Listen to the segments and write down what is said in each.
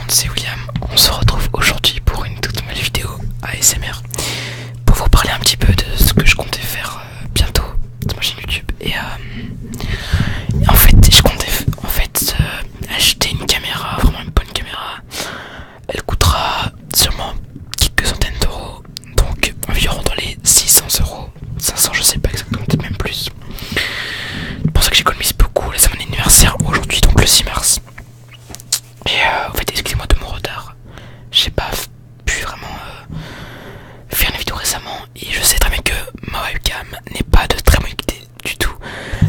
monde, c'est William. On se retrouve aujourd'hui pour une toute nouvelle vidéo ASMR pour vous parler un petit peu de ce que je comptais faire bientôt sur ma chaîne YouTube. Et en fait, je comptais acheter une caméra, vraiment une bonne caméra. Elle coûtera sûrement quelques centaines d'euros, donc environ dans les 600 euros, 500, je sais pas exactement, peut-être même plus. C'est pour ça que j'économise beaucoup. Là, c'est mon anniversaire aujourd'hui, donc le 6 mars. Et en fait, excusez-moi de mon retard. J'ai pas pu vraiment faire une vidéo récemment. Et je sais très bien que ma webcam n'est pas de très bonne qualité du tout.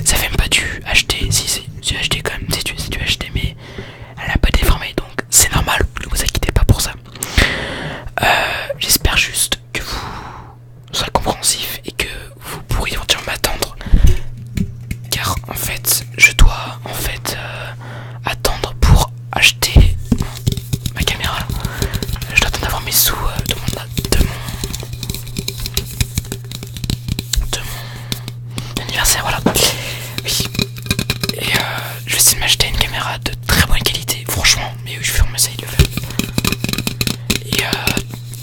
Ça fait même pas dû acheter. Si, j'ai acheté quand même. C'est dû acheter, mais elle a pas déformé. Donc c'est normal, ne vous inquiétez pas pour ça. J'espère juste que vous serez compréhensif et que vous pourriez éventuellement m'attendre. Car en fait, je dois attendre pour acheter ma caméra. Je dois attendre d'avoir mes sous de mon anniversaire, voilà. Oui. Et je vais essayer de m'acheter une caméra de très bonne qualité, franchement. Mais oui, je vais essayer de le faire. Et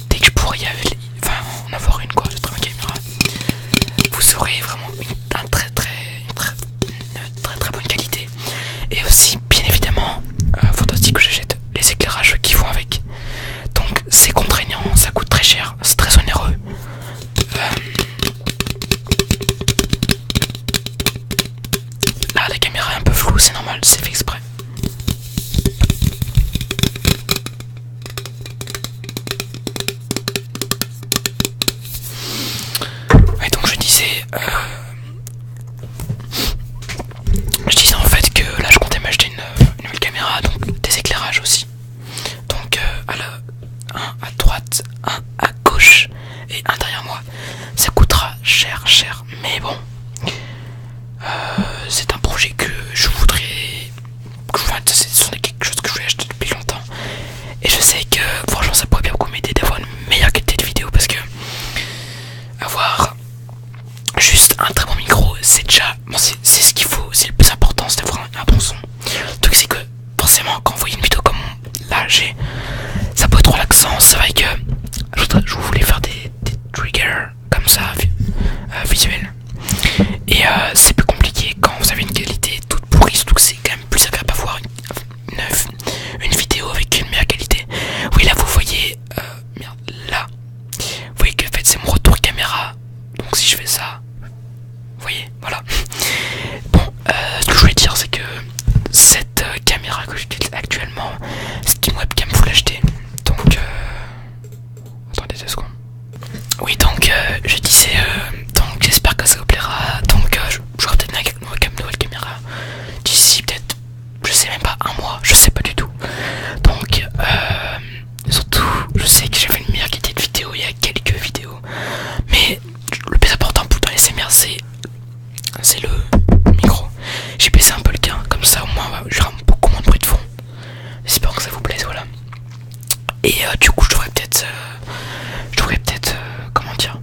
dès que je pourrai en avoir une quoi, de très bonne caméra, vous aurez vraiment une très bonne qualité. Et aussi, bien évidemment, faudra aussi que j'achète les éclairages qui vont avec. Donc c'est contraignant, ça coûte très cher, c'est très onéreux. Là, la caméra est un peu floue, c'est normal, c'est fait exprès. Et donc je disais en fait que là je comptais m'acheter une nouvelle caméra, donc des éclairages aussi. Donc un à droite, un à gauche et un derrière moi. Ça coûtera cher, mais bon, c'est un projet que je voudrais, c'est quelque chose que je voulais acheter depuis longtemps. Et je sais que franchement ça pourrait bien beaucoup m'aider d'avoir une meilleure qualité de vidéo, parce que avoir juste un très bon micro, c'est déjà bon, c'est ce qu'il faut, c'est le plus important, c'est d'avoir un bon son. Donc c'est que forcément quand vous voyez une vidéo comme là ça peut être relaxant. C'est vrai que je voulais faire des triggers comme ça visuels, et c'est plus compliqué quand vous avez une qualité toute pourrie, surtout que c'est quand même plus agréable à voir une vidéo avec une meilleure qualité. Oui, là vous voyez là vous voyez que en fait c'est mon retour caméra, donc si je fais ça, vous voyez, voilà. Bon, ce que je voulais dire, c'est que cette caméra que j'utilise actuellement, c'est une webcam Full HD. Donc, attendez 2 secondes. Oui, donc, je disais, donc j'espère que ça vous plaira. Donc, j'aurai peut-être une nouvelle caméra d'ici peut-être, je sais même pas, un mois, je sais pas du tout. Donc, surtout, je sais que j'ai fait une meilleure qualité de vidéo il y a quelques vidéos, mais le plus important pour dans les SMR, c'est le micro. J'ai baissé un peu le gain, comme ça au moins j'aurai beaucoup moins de bruit de fond. J'espère que ça vous plaise, voilà. Et du coup je devrais peut-être comment dire,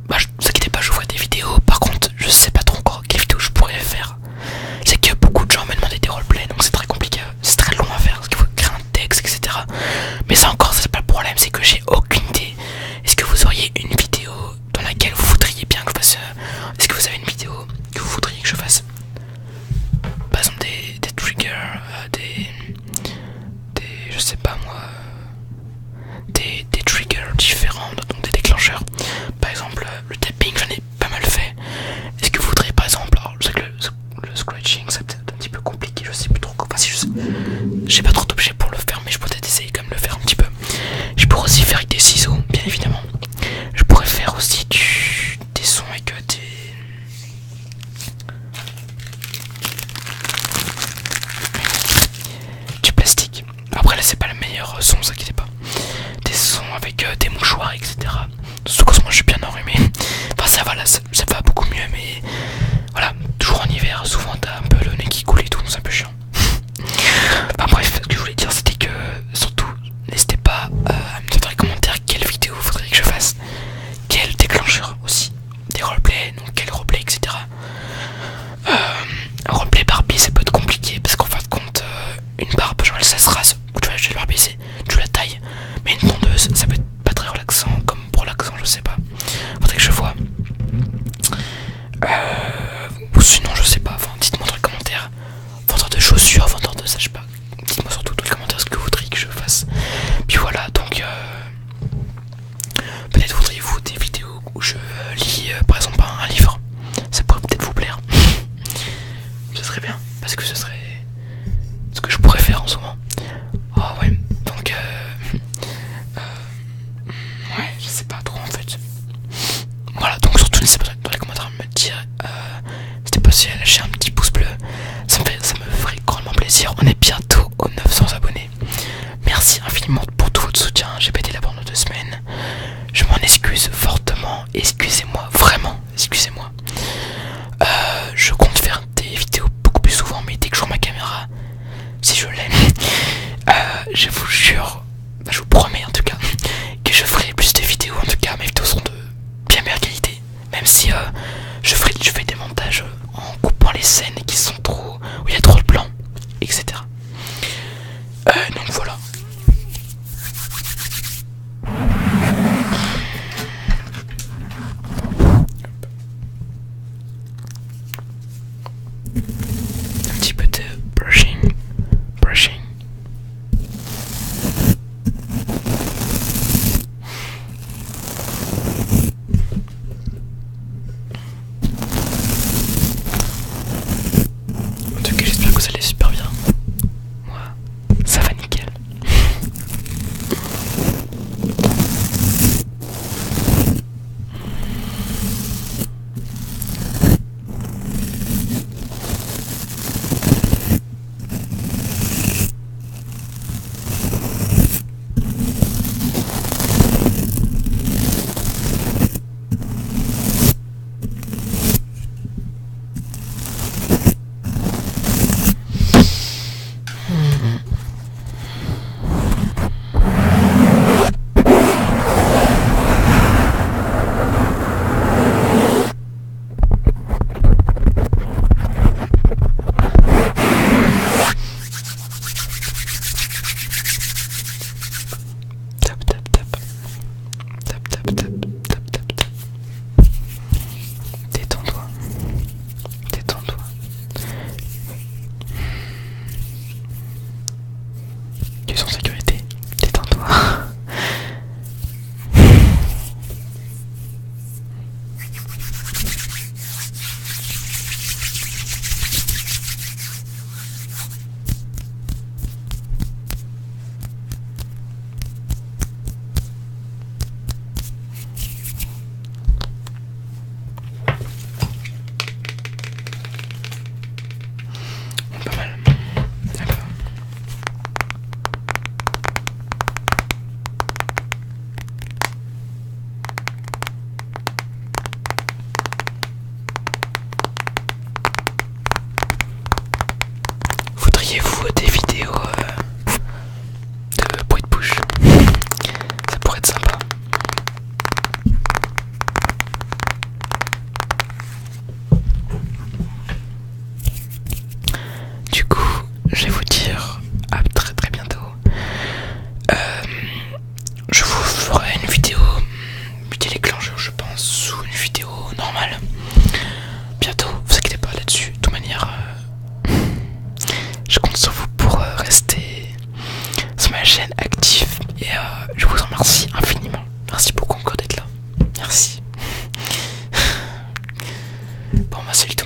vous inquiétez pas, je vous ferai des vidéos. Par contre je sais pas trop encore quelle vidéo je pourrais faire. C'est que beaucoup de gens me demandaient des roleplays, donc c'est très compliqué, c'est très long à faire parce qu'il faut créer un texte, etc. Mais ça encore, c'est pas le problème, c'est que j'ai aucune idée. Est-ce que vous auriez une vidéo dans laquelle vous voudriez bien que je fasse, est-ce que vous avez une vidéo que vous voudriez que je fasse, par exemple des triggers, je sais pas moi, des triggers différents, donc des déclencheurs. Par exemple le tapping, j'en ai pas mal fait. Est-ce que vous voudriez par exemple, alors je sais que le scratching c'est peut-être un petit peu compliqué, je sais plus trop, enfin si j'ai pas trop d'objets pour le faire, mais je pourrais peut-être essayer quand même de le faire un petit peu. Je pourrais aussi faire avec des ciseaux, bien évidemment. Je pourrais faire aussi des sons avec du plastique. Après là c'est pas le meilleur son, vous inquiétez pas. Des sons avec des mouchoirs, etc. Surtout que moi je suis bien enrhumé. Enfin ça va là, ça va beaucoup mieux, mais voilà, toujours en hiver, souvent t'as un peu le nez qui coule et tout, c'est un peu chiant. Enfin bref, ce que je bien, parce que ce serait ce que je pourrais faire en ce moment. Oh ouais, donc ouais, je sais pas trop en fait. Voilà, donc surtout n'hésitez pas dans les commentaires à me dire n'hésitez pas aussi à lâcher un petit pouce bleu, ça me ferait grandement plaisir. On est bientôt aux 900 abonnés. Merci infiniment pour tout votre soutien. J'ai pas été là pendant 2 semaines. Je m'en excuse fortement. Excusez-moi, vraiment, excusez-moi. Je compte faire des vidéos beaucoup plus souvent, mais dès que je vois ma caméra, si je l'aime, je vous jure, je vous promets en tout cas, que je ferai plus de vidéos. En tout cas, mes vidéos seront de bien meilleure qualité. Même si je fais des montages en coupant les scènes qui sont trop, où il y a trop de plans, etc. Donc voilà. Un petit peu de brushing. En tout cas, j'espère que vous allez super bien. Moi, ça va nickel. Tap tap tap. Tap tap tap. Tap tap tap. Détends-toi. Détends-toi. Tu es en sécurité. Détends-toi. Pas mal. D'accord. Voudriez-vous des vidéos de bruit de bouche? Ça pourrait être sympa. Du coup, je vais vous dire à très très bientôt. Je vous ferai une vidéo déclencheur, je pense, ou une vidéo normale. Bientôt, vous inquiétez pas là-dessus. De toute manière, je compte sur vous pour rester sur ma chaîne active. Et je vous en remercie infiniment. Merci beaucoup encore d'être là. Merci. Bon, bah salut tout le monde.